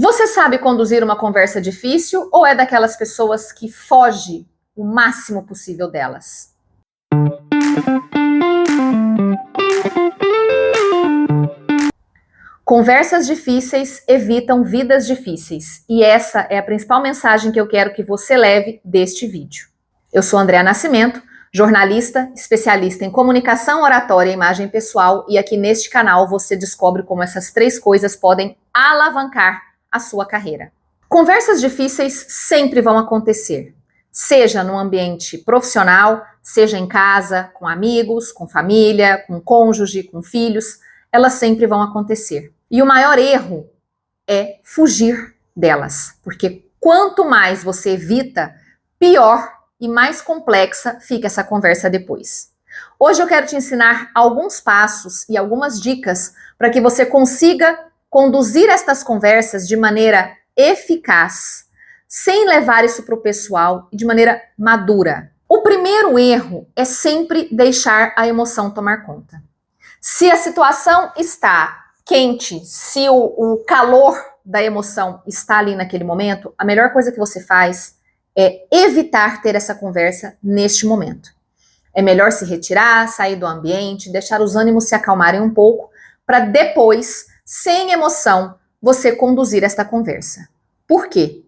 Você sabe conduzir uma conversa difícil ou é daquelas pessoas que foge o máximo possível delas? Conversas difíceis evitam vidas difíceis, e essa é a principal mensagem que eu quero que você leve deste vídeo. Eu sou Andréa Nascimento, jornalista, especialista em comunicação, oratória e imagem pessoal, e aqui neste canal você descobre como essas três coisas podem alavancar a sua carreira. Conversas difíceis sempre vão acontecer, seja no ambiente profissional, seja em casa, com amigos, com família, com cônjuge, com filhos, elas sempre vão acontecer. E o maior erro é fugir delas, porque quanto mais você evita, pior e mais complexa fica essa conversa depois. Hoje eu quero te ensinar alguns passos e algumas dicas para que você consiga conduzir estas conversas de maneira eficaz, sem levar isso para o pessoal e de maneira madura. O primeiro erro é sempre deixar a emoção tomar conta. Se a situação está quente, se o calor da emoção está ali naquele momento, a melhor coisa que você faz é evitar ter essa conversa neste momento. É melhor se retirar, sair do ambiente, deixar os ânimos se acalmarem um pouco, para depois, sem emoção, você conduzir esta conversa. Por quê?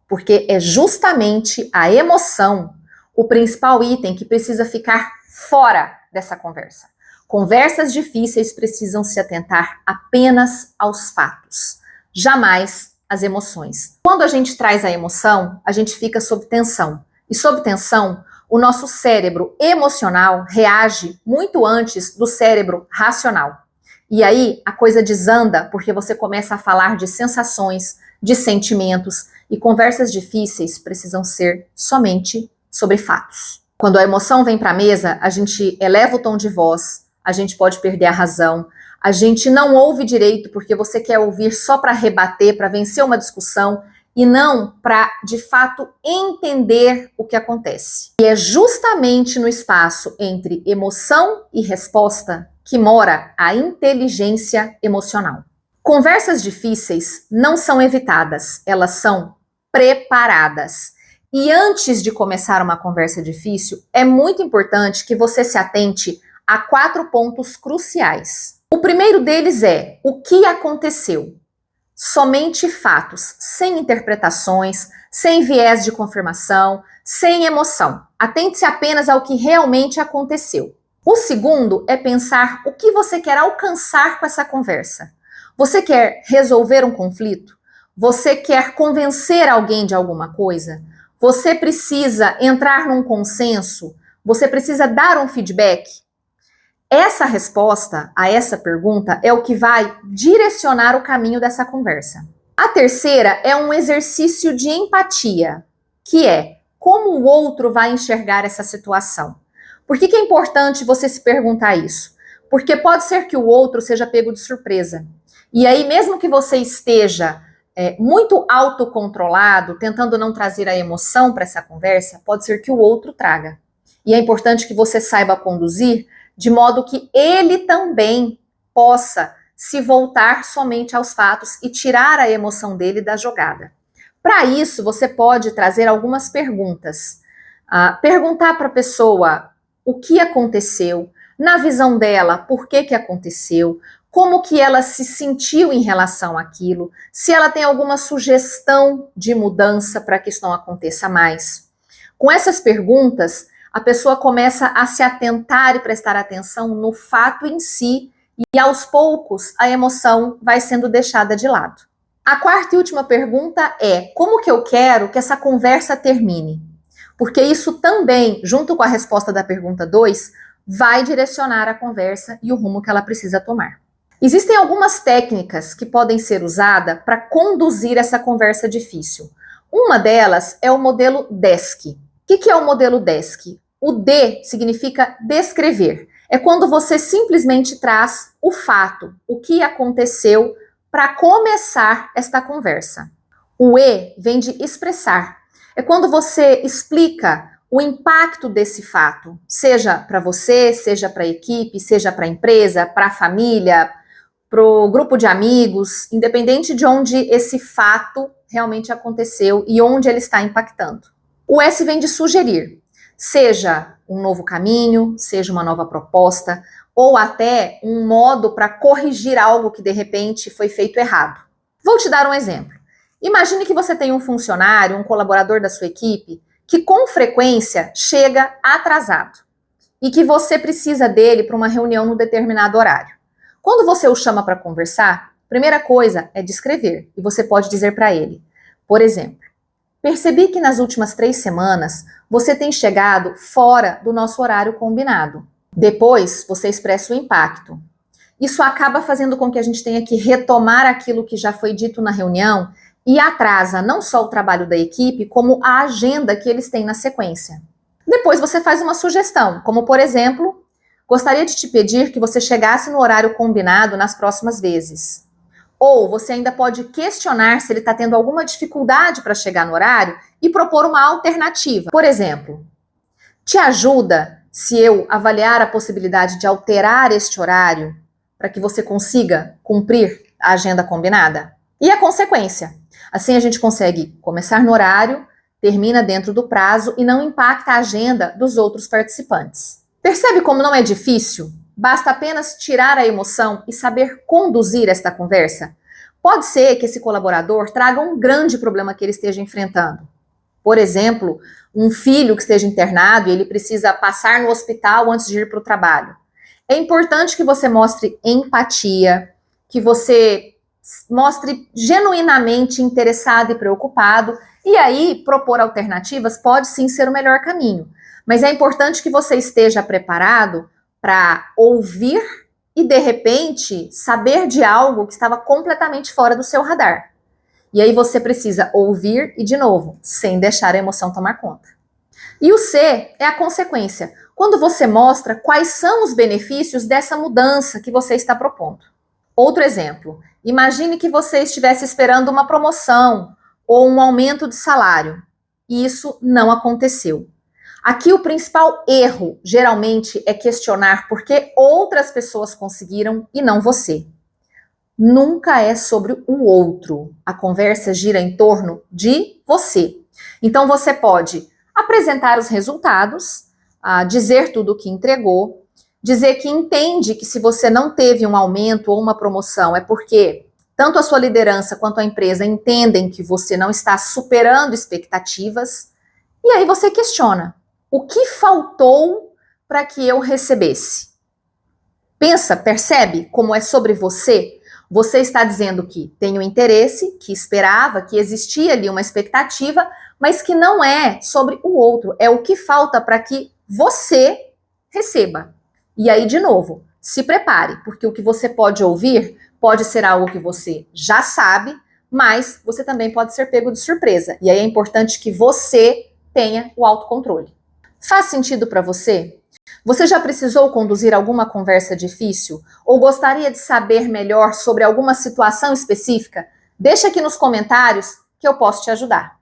Porque é justamente a emoção o principal item que precisa ficar fora dessa conversa. Conversas difíceis precisam se atentar apenas aos fatos, jamais às emoções. Quando a gente traz a emoção, a gente fica sob tensão. E sob tensão, o nosso cérebro emocional reage muito antes do cérebro racional. E aí a coisa desanda porque você começa a falar de sensações, de sentimentos, e conversas difíceis precisam ser somente sobre fatos. Quando a emoção vem para a mesa, a gente eleva o tom de voz, a gente pode perder a razão, a gente não ouve direito porque você quer ouvir só para rebater, para vencer uma discussão e não para, de fato, entender o que acontece. E é justamente no espaço entre emoção e resposta que mora a inteligência emocional. Conversas difíceis não são evitadas, elas são preparadas. E antes de começar uma conversa difícil, é muito importante que você se atente a 4 pontos cruciais. O primeiro deles é o que aconteceu. Somente fatos, sem interpretações, sem viés de confirmação, sem emoção. Atente-se apenas ao que realmente aconteceu. O segundo é pensar o que você quer alcançar com essa conversa. Você quer resolver um conflito? Você quer convencer alguém de alguma coisa? Você precisa entrar num consenso? Você precisa dar um feedback? Essa resposta a essa pergunta é o que vai direcionar o caminho dessa conversa. A terceira é um exercício de empatia, que é como o outro vai enxergar essa situação. Por que é importante você se perguntar isso? Porque pode ser que o outro seja pego de surpresa. E aí, mesmo que você esteja muito autocontrolado, tentando não trazer a emoção para essa conversa, pode ser que o outro traga. E é importante que você saiba conduzir de modo que ele também possa se voltar somente aos fatos e tirar a emoção dele da jogada. Para isso, você pode trazer algumas perguntas. Perguntar para a pessoa o que aconteceu, na visão dela, por que aconteceu, como que ela se sentiu em relação àquilo, se ela tem alguma sugestão de mudança para que isso não aconteça mais. Com essas perguntas, a pessoa começa a se atentar e prestar atenção no fato em si e aos poucos a emoção vai sendo deixada de lado. A quarta e última pergunta é: como que eu quero que essa conversa termine? Porque isso também, junto com a resposta da pergunta 2, vai direcionar a conversa e o rumo que ela precisa tomar. Existem algumas técnicas que podem ser usadas para conduzir essa conversa difícil. Uma delas é o modelo DESC. O que é o modelo DESC? O D significa descrever. É quando você simplesmente traz o fato, o que aconteceu, para começar esta conversa. O E vem de expressar. É quando você explica o impacto desse fato, seja para você, seja para a equipe, seja para a empresa, para a família, pro grupo de amigos, independente de onde esse fato realmente aconteceu e onde ele está impactando. O S vem de sugerir, seja um novo caminho, seja uma nova proposta, ou até um modo para corrigir algo que de repente foi feito errado. Vou te dar um exemplo. Imagine que você tem um funcionário, um colaborador da sua equipe, que com frequência chega atrasado e que você precisa dele para uma reunião no determinado horário. Quando você o chama para conversar, a primeira coisa é descrever, e você pode dizer para ele, por exemplo, percebi que nas últimas 3 semanas você tem chegado fora do nosso horário combinado. Depois, você expressa o impacto. Isso acaba fazendo com que a gente tenha que retomar aquilo que já foi dito na reunião e atrasa não só o trabalho da equipe, como a agenda que eles têm na sequência. Depois você faz uma sugestão, como por exemplo, gostaria de te pedir que você chegasse no horário combinado nas próximas vezes. Ou você ainda pode questionar se ele está tendo alguma dificuldade para chegar no horário e propor uma alternativa. Por exemplo, te ajuda se eu avaliar a possibilidade de alterar este horário para que você consiga cumprir a agenda combinada? E a consequência. Assim a gente consegue começar no horário, termina dentro do prazo e não impacta a agenda dos outros participantes. Percebe como não é difícil? Basta apenas tirar a emoção e saber conduzir esta conversa. Pode ser que esse colaborador traga um grande problema que ele esteja enfrentando. Por exemplo, um filho que esteja internado e ele precisa passar no hospital antes de ir para o trabalho. É importante que você mostre empatia, que você mostre genuinamente interessado e preocupado, e aí propor alternativas pode sim ser o melhor caminho. Mas é importante que você esteja preparado para ouvir e, de repente, saber de algo que estava completamente fora do seu radar. E aí você precisa ouvir e, de novo, sem deixar a emoção tomar conta. E o C é a consequência, quando você mostra quais são os benefícios dessa mudança que você está propondo. Outro exemplo, imagine que você estivesse esperando uma promoção ou um aumento de salário, e isso não aconteceu. Aqui o principal erro, geralmente, é questionar por que outras pessoas conseguiram e não você. Nunca é sobre o outro. A conversa gira em torno de você. Então você pode apresentar os resultados, dizer tudo o que entregou, dizer que entende que se você não teve um aumento ou uma promoção é porque tanto a sua liderança quanto a empresa entendem que você não está superando expectativas. E aí você questiona: o que faltou para que eu recebesse? Pensa, percebe como é sobre você? Você está dizendo que tem um interesse, que esperava, que existia ali uma expectativa, mas que não é sobre o outro. É o que falta para que você receba. E aí, de novo, se prepare, porque o que você pode ouvir pode ser algo que você já sabe, mas você também pode ser pego de surpresa. E aí é importante que você tenha o autocontrole. Faz sentido para você? Você já precisou conduzir alguma conversa difícil? Ou gostaria de saber melhor sobre alguma situação específica? Deixa aqui nos comentários que eu posso te ajudar.